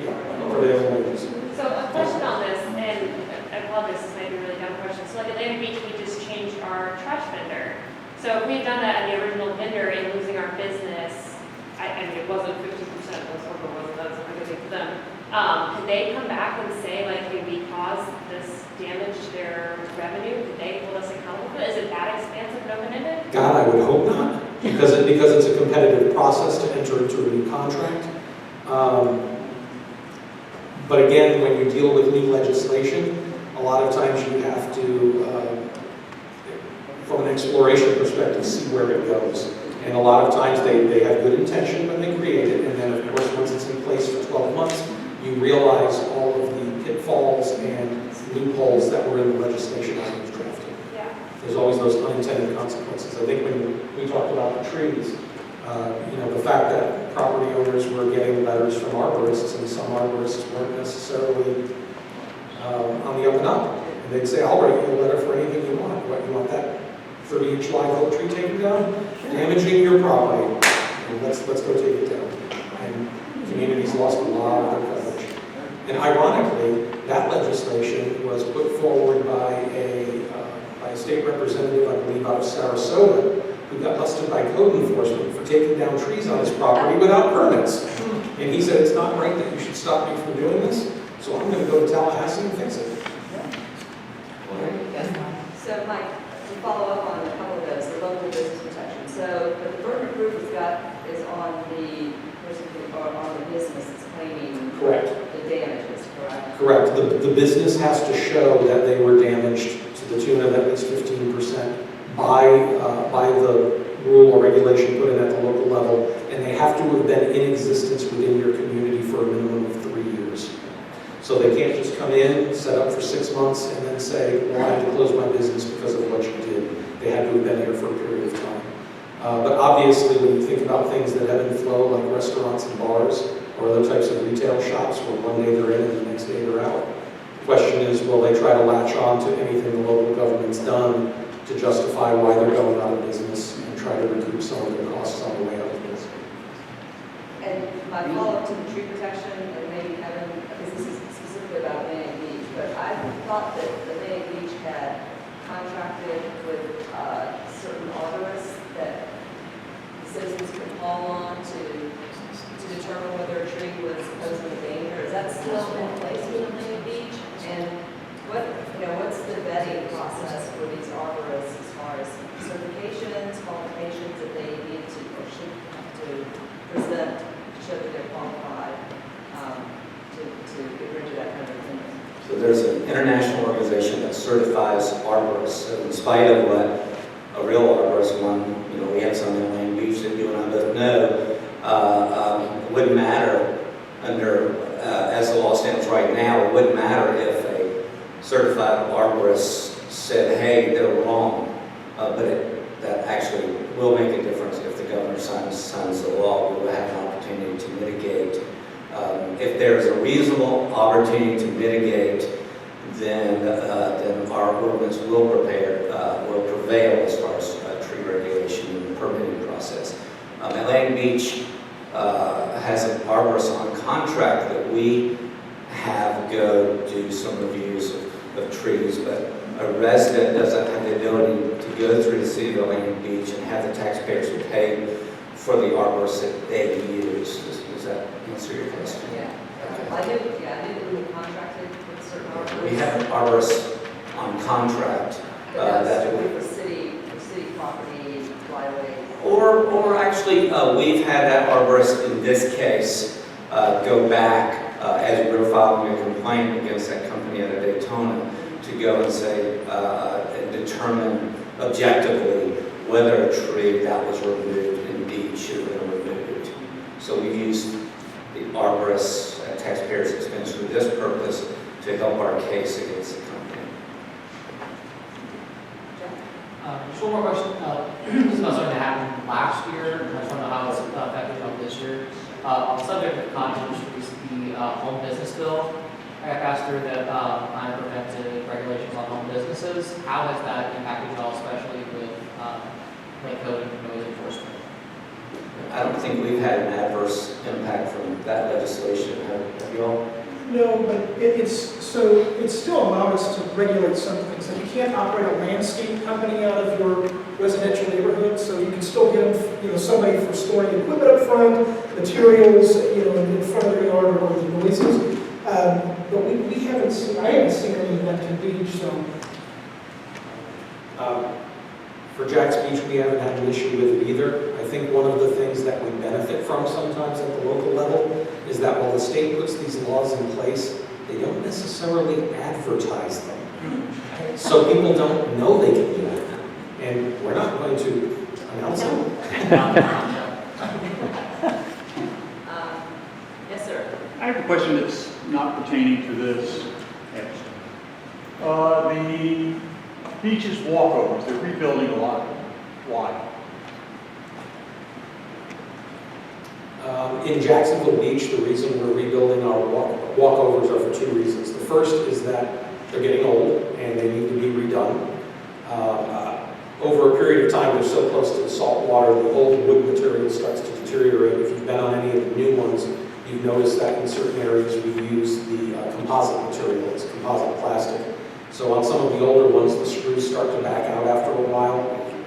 Speaker 2: Yeah, prevailing wages.
Speaker 7: So a question on this, and I apologize, this might be a really dumb question. So like Atlantic Beach, we just changed our trash vendor. So if we had done that at the original vendor and losing our business, I mean, it wasn't 50%, that's what it was, that's a good thing for them. Could they come back and say, like, hey, we caused this damage to their revenue? Did they hold us accountable for it? Is it that expansive and open-ended?
Speaker 2: God, I would hope not, because it's a competitive process to enter into a new contract. But again, when you deal with new legislation, a lot of times you have to, from an exploration perspective, see where it goes. And a lot of times they have good intention when they create it, and then of course, once it's in place for 12 months, you realize all of the pitfalls and loopholes that were in the legislation as it was drafted.
Speaker 7: Yeah.
Speaker 2: There's always those unintended consequences. I think when we talked about the trees, the fact that property owners were getting letters from arborists, and some arborists weren't necessarily on the up and up. And they'd say, I'll write you a letter for anything you want. What, you want that 30-inch live oak tree taken down? Damaging your property. And let's go take it down. And communities lost a lot of their coverage. And ironically, that legislation was put forward by a state representative, I believe, out of Sarasota, who got busted by code enforcement for taking down trees on his property without permits. And he said, it's not right that you should stop me from doing this, so I'm going to go to Tallahassee and fix it.
Speaker 1: So Mike, to follow up on a couple of those, the local business protection. So the burden of proof is on the person or on the business that's claiming
Speaker 2: Correct.
Speaker 1: the damages, correct?
Speaker 2: Correct. The business has to show that they were damaged to the tune of at least 15% by the rule or regulation put in at the local level, and they have to have been in existence within your community for a minimum of 3 years. So they can't just come in, set up for 6 months, and then say, well, I have to close my business because of what you did. They had to have been here for a period of time. But obviously, when you think about things that ebb and flow, like restaurants and bars, or other types of retail shops, where one day they're in and the next day they're out, the question is, will they try to latch on to anything the local government's done to justify why they're going out of business and try to recoup some of their costs on the way out of business?
Speaker 1: And my follow-up to the tree protection, and maybe Kevin, because this is specifically about Atlantic Beach, but I thought that Atlantic Beach had contracted with certain arborists that the citizens could call on to determine whether a tree was posing a danger. Is that still in place with Atlantic Beach? And what's the vetting process for these arborists as far as certifications, qualifications that they need to or should have to present to show that they're qualified to get rid of that kind of thing?
Speaker 6: So there's an international organization that certifies arborists. So in spite of what a real arborist, we have some in Atlantic Beach that you and I both know, it wouldn't matter under, as the law stands right now, it wouldn't matter if a certified arborist said, hey, they're wrong, but that actually will make a difference if the governor signs the law. We will have an opportunity to mitigate. If there's a reasonable opportunity to mitigate, then our ordinance will prevail as far as tree regulation and the permitting process. Atlantic Beach has an arborist on contract that we have go do some reviews of trees, but a resident doesn't have the ability to go through the city of Atlantic Beach and have the taxpayers who pay for the arborist that they use. Does that answer your question?
Speaker 1: Yeah. I knew that we had contracted with certain arborists.
Speaker 6: We have an arborist on contract
Speaker 1: But that's
Speaker 6: that
Speaker 1: only for city property, right-of-way.
Speaker 6: Or actually, we've had that arborist in this case go back as we were filing a complaint against that company out of Daytona to go and say, and determine objectively whether a tree that was removed indeed should have been removed. So we used the arborist at taxpayers' expense for this purpose to help our case against the company.
Speaker 3: Just one more question. This is not something that happened last year. I just want to know how it's affected you this year. On the subject of controversies, the home business bill, I got passed through that kind of prevented regulations on home businesses. How has that impacted you all, especially with code and noise enforcement?
Speaker 6: I don't think we've had an adverse impact from that legislation. Have you all?
Speaker 5: No, but it's still allowed us to regulate some things. Like you can't operate a landscape company out of your residential neighborhood, so you can still get somebody for storing equipment up front, materials, in front of their yard or the noises. But we haven't seen, I haven't seen any of that to Beach, so.
Speaker 2: For Jack's Beach, we haven't had an issue with it either. I think one of the things that we benefit from sometimes at the local level is that while the state puts these laws in place, they don't necessarily advertise them. So people don't know they can do it. And we're not going to announce it.
Speaker 1: Yes, sir.
Speaker 10: I have a question that's not pertaining to this. The beaches walkovers, they're rebuilding a lot. Why?
Speaker 2: In Jacksonville Beach, the reason we're rebuilding our walkovers are for two reasons. The first is that they're getting old and they need to be redone. Over a period of time, they're so close to the salt water, the old wood material starts to deteriorate. If you've been on any of the new ones, you've noticed that in certain areas we use the composite material, it's composite plastic. So on some of the older ones, the screws start to back out after a while,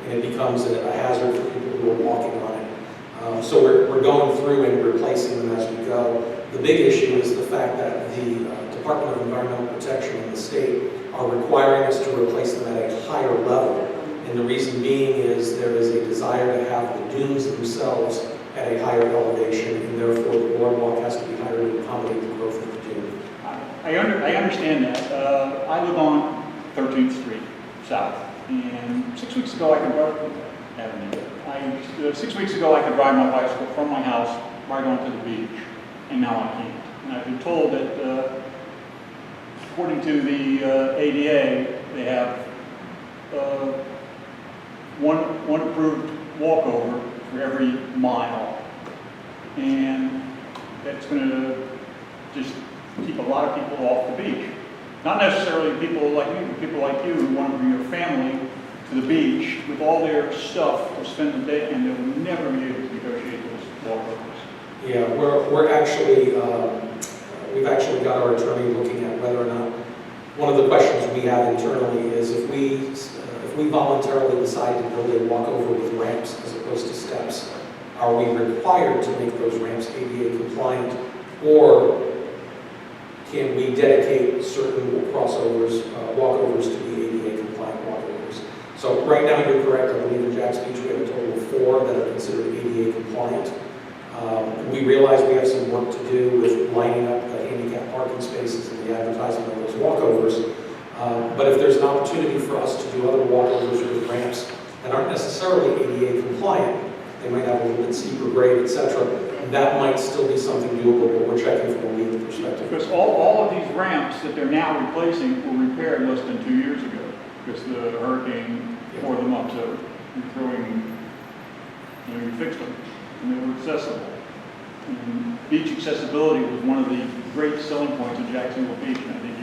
Speaker 2: and it becomes a hazard for people who are walking on it. So we're going through and replacing them as we go. The big issue is the fact that the Department of Environmental Protection in the state are requiring us to replace them at a higher level. And the reason being is there is a desire to have the dunes themselves at a higher elevation, and therefore the boardwalk has to be higher to accommodate the growth of the dune.
Speaker 10: I understand that. I live on 13th Street South, and 6 weeks ago I could ride my bicycle from my house right onto the beach, and now I can't. And I've been told that according to the ADA, they have one approved walkover for every mile, and that's going to just keep a lot of people off the beach. Not necessarily people like me, but people like you who want to bring your family to the beach with all their stuff to spend the day, and they'll never be able to negotiate those walkovers.
Speaker 2: Yeah, we're actually, we've actually got our attorney looking at whether or not, one of the questions we have internally is if we voluntarily decide to build a walkover with ramps as opposed to steps, are we required to make those ramps ADA compliant, or can we dedicate certain crossovers, walkovers to be ADA compliant walkovers? So right now you're correct, I believe in Jack's Beach we have a total of 4 that are considered ADA compliant. We realize we have some work to do with lining up the handicap parking spaces and the advertising of those walkovers. But if there's an opportunity for us to do other walkovers with ramps that aren't necessarily ADA compliant, they might have a little bit steeper grade, etc., that might still be something doable, but we're checking from a legal perspective.
Speaker 10: Because all of these ramps that they're now replacing were repaired less than 2 years ago, because the hurricane tore them up, so you're throwing, you fixed them, and they were accessible. And beach accessibility was one of the great selling points of Jacksonville Beach, and I think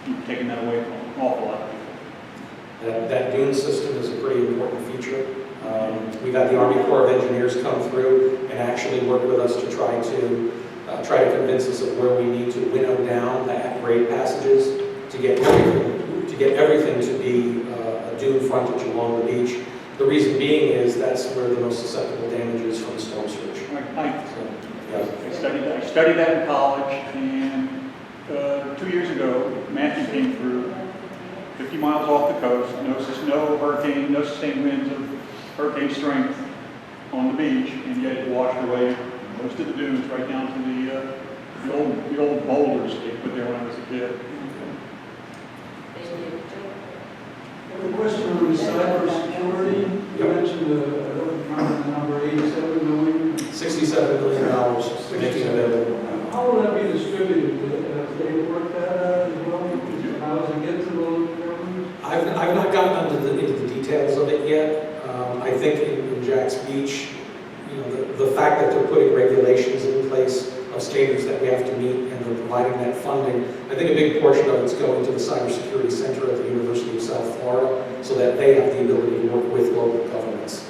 Speaker 10: you've taken that away from an awful lot of people.
Speaker 2: That dune system is a pretty important feature. We've had the Army Corps of Engineers come through and actually work with us to try to convince us of where we need to winnow down the at-grade passages to get everything to be a dune frontage along the beach. The reason being is that's where the most susceptible damage is from storm surge.
Speaker 10: I studied that in college, and 2 years ago, Matthew came through, 50 miles off the coast, no hurricane, no sustained winds of hurricane strength on the beach, and yet it washed away most of the dunes right down to the old boulders they put there when I was a kid.
Speaker 1: Thank you.
Speaker 11: I have a question on the cybersecurity. You mentioned the number 87 million.
Speaker 2: $67 million making available.
Speaker 11: How will that be distributed? Have they worked that out as well? How does it get to those governments?
Speaker 2: I've not gotten into the details of it yet. I think in Jack's Beach, the fact that they're putting regulations in place of standards that we have to meet and they're providing that funding, I think a big portion of it's going to the Cybersecurity Center at the University of South Florida so that they have the ability to work with local governments.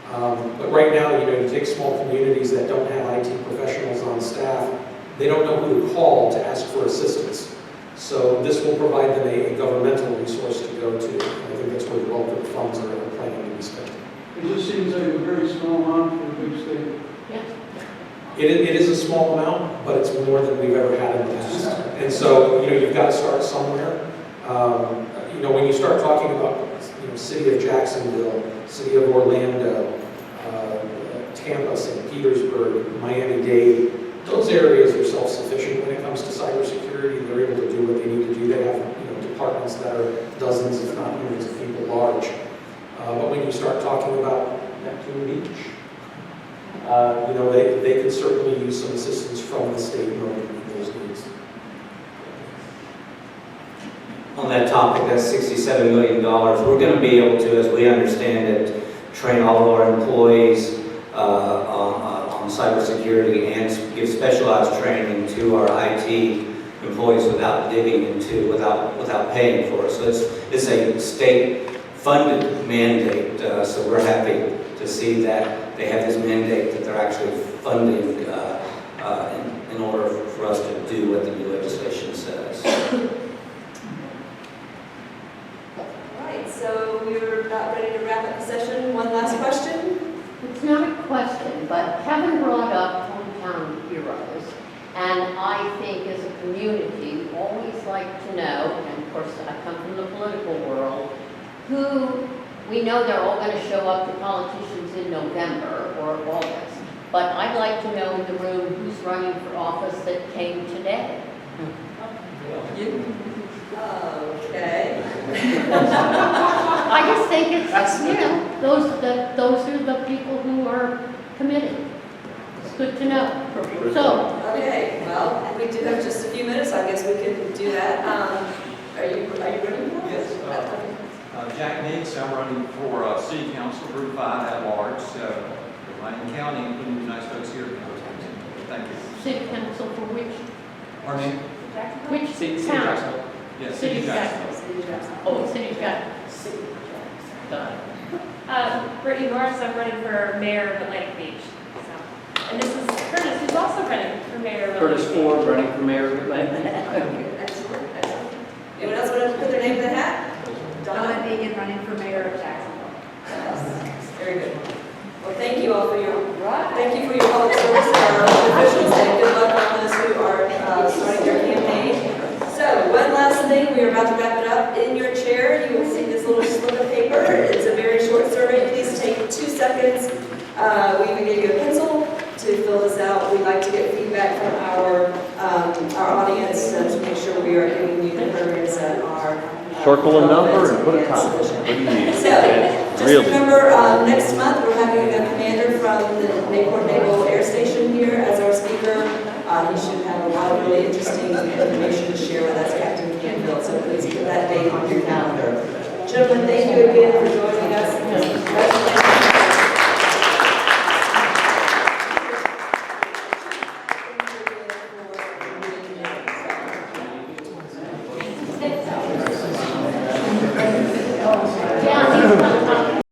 Speaker 2: But right now, you take small communities that don't have IT professionals on staff, they don't know who to call to ask for assistance. So this will provide them a governmental resource to go to. I think that's where the bulk of the funds are planning to be spent.
Speaker 11: It just seems like a very small amount for a big state.
Speaker 2: It is a small amount, but it's more than we've ever had in the past. And so, you've got to start somewhere. When you start talking about, City of Jacksonville, City of Orlando, Tampa, St. Petersburg, Miami-Dade. Those areas are self-sufficient when it comes to cybersecurity. They're able to do what they need to do. They have departments that are dozens, if not hundreds of people large. But when you start talking about Neptune Beach, they could certainly use some assistance from the state in order to meet those needs.
Speaker 6: On that topic, that's $67 million. We're going to be able to, as we understand it, train all of our employees on cybersecurity and give specialized training to our IT employees without without paying for it. So it's a state-funded mandate. So we're happy to see that they have this mandate that they're actually funding in order for us to do what the new legislation says.
Speaker 1: All right, so we're about ready to wrap up the session. One last question?
Speaker 8: It's not a question, but Kevin brought up hometown heroes. And I think as a community, we always like to know, and of course I come from the political world, who, we know they're all going to show up to politicians in November or August. But I'd like to know in the room who's running for office that came today.
Speaker 1: You? Okay.
Speaker 8: I just think it's, those are the people who are committed. It's good to know. So,
Speaker 1: Okay, well, we do have just a few minutes, I guess we can do that. Are you ready?
Speaker 9: Yes. Jack Nix, I'm running for City Council, Group 5 at large, Lane County, including the United States here. Thank you.
Speaker 8: city council for which,
Speaker 9: Pardon me?
Speaker 8: which
Speaker 3: City
Speaker 8: town?
Speaker 3: Jacksonville.
Speaker 9: Yes,
Speaker 8: City
Speaker 9: Jacksonville.
Speaker 8: Jacksonville. Oh, City Jacksonville. Got it.
Speaker 7: Brittany Norris, I'm running for mayor of Atlantic Beach. So, and this is Curtis, who's also running for mayor of Atlantic
Speaker 3: Curtis
Speaker 7: Beach.
Speaker 3: Ford, running for mayor of Atlantic.
Speaker 1: Excellent, excellent. Anyone else want to put their name in the hat?
Speaker 12: Donna Deegan, running for mayor of Jacksonville.
Speaker 1: Yes, very good. Well, thank you all for your public service, our officials, and good luck on those who are starting their campaign. So, one last thing, we are about to wrap it up. In your chair, you will see this little slip of paper. It's a very short survey. Please take 2 seconds. We even gave you a pencil to fill this out. We'd like to get feedback from our audience to make sure we are giving you the programs that are
Speaker 13: Circle a number and put a time.
Speaker 1: sufficient.
Speaker 13: What do you need?
Speaker 1: So, just
Speaker 13: Really?
Speaker 1: remember, next month, we're having a commander from the Mayport Naval Air Station here as our speaker. He should have a lot of really interesting information to share with us, Captain Canfield, so please put that date on your calendar. Gentlemen, thank you again for joining us.
Speaker 8: Yeah,